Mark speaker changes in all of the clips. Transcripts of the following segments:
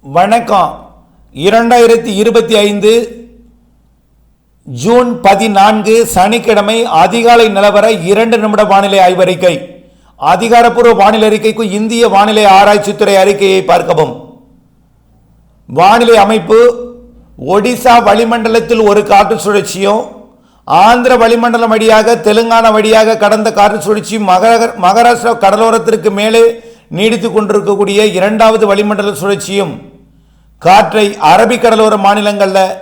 Speaker 1: வணக்கம். 2025 ஜூன் 14 சனிக்கிழமை அதிகாலை நிலவர 2 நிமிட வானிலை ஆய்வறிக்கை. அதிகாரப்பூர்வ வானிலை அறிக்கைக்கு இந்திய வானிலை ஆராய்ச்சித்துறை அறிக்கையை பார்க்கவும். வானிலை அமைப்பு: ஒடிசா வளிமண்டலத்தில் ஒரு காற்று சுழற்சியும், ஆந்திர வளிமண்டலம் வழியாக தெலுங்கானா வழியாக கடந்த காற்று சுழற்சியும் மகாராஷ்டிரா கடலோரத்திற்கு மேலே நீடித்துக் கொண்டிருக்கக்கூடிய இரண்டாவது வளிமண்டல சுழற்சியும் காற்றை அரபிக்கடலோர மாநிலங்களில்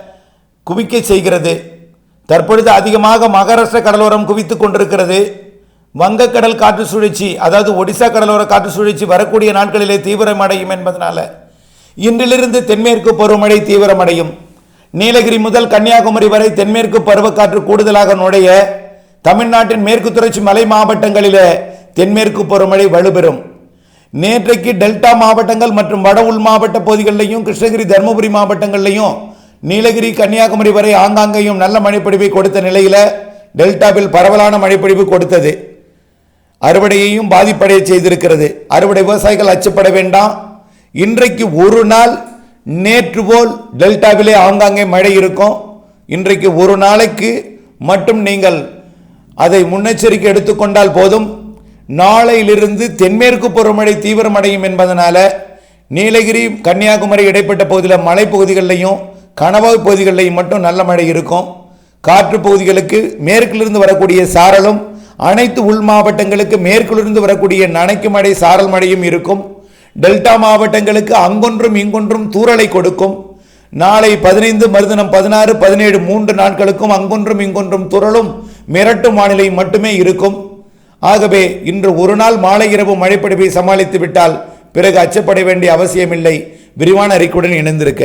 Speaker 1: குவிக்க செய்கிறது. தற்பொழுது அதிகமாக மகாராஷ்டிரா கடலோரம் குவித்துக் கொண்டிருக்கிறது. வங்கக்கடல் காற்று சுழற்சி, அதாவது ஒடிசா கடலோர காற்று சுழற்சி வரக்கூடிய நாட்களிலே தீவிரமடையும் என்பதனால இன்றிலிருந்து தென்மேற்கு பருவமழை தீவிரமடையும். நீலகிரி முதல் கன்னியாகுமரி வரை தென்மேற்கு பருவக்காற்று கூடுதலாக நுழைய தமிழ்நாட்டின் மேற்கு தொடர்ச்சி மலை மாவட்டங்களிலே தென்மேற்கு பருவமழை வலுப்பெறும். நேற்றைக்கு டெல்டா மாவட்டங்கள் மற்றும் வட உள் மாவட்ட பகுதிகளிலையும் கிருஷ்ணகிரி தருமபுரி மாவட்டங்களிலையும் நீலகிரி கன்னியாகுமரி வரை ஆங்காங்கேயும் நல்ல மழைப்பொழிவை கொடுத்த நிலையில் டெல்டாவில் பரவலான மழைப்பொழிவு கொடுத்தது. அறுவடையையும் பாதிப்படைய செய்திருக்கிறது. அறுவடை விவசாயிகள் அச்சப்பட வேண்டாம். இன்றைக்கு ஒரு நாள் நேற்று போல் டெல்டாவிலே ஆங்காங்கே மழை இருக்கும். இன்றைக்கு ஒரு நாளைக்கு மட்டும் நீங்கள் அதை முன்னெச்சரிக்கை எடுத்துக்கொண்டால் போதும். நாளையிலிருந்து தென்மேற்கு பருவமழை தீவிரமடையும் என்பதனால நீலகிரி கன்னியாகுமரி இடைப்பட்ட பகுதியில் மலைப்பகுதிகளிலையும் கணவாய் பகுதிகளிலையும் மட்டும் நல்ல மழை இருக்கும். காற்று பகுதிகளுக்கு மேற்கிலிருந்து வரக்கூடிய சாரலும், அனைத்து உள் மாவட்டங்களுக்கு மேற்கிலிருந்து வரக்கூடிய நனைக்கும் மழை சாரல் மழையும் இருக்கும். டெல்டா மாவட்டங்களுக்கு அங்கொன்றும் இங்கொன்றும் தூறலை கொடுக்கும். நாளை 15, மறுதினம் 16, 17 3 நாட்களுக்கும் அங்கொன்றும் இங்கொன்றும் துறளும் மிரட்டும் வானிலை மட்டுமே இருக்கும். ஆகவே இன்று ஒரு நாள் மாலை இரவு மழைப்பொழிவை சமாளித்து விட்டால் பிறகு அச்சப்பட வேண்டிய அவசியமில்லை. விரிவான அறிக்கையுடன் இணைந்திருக்க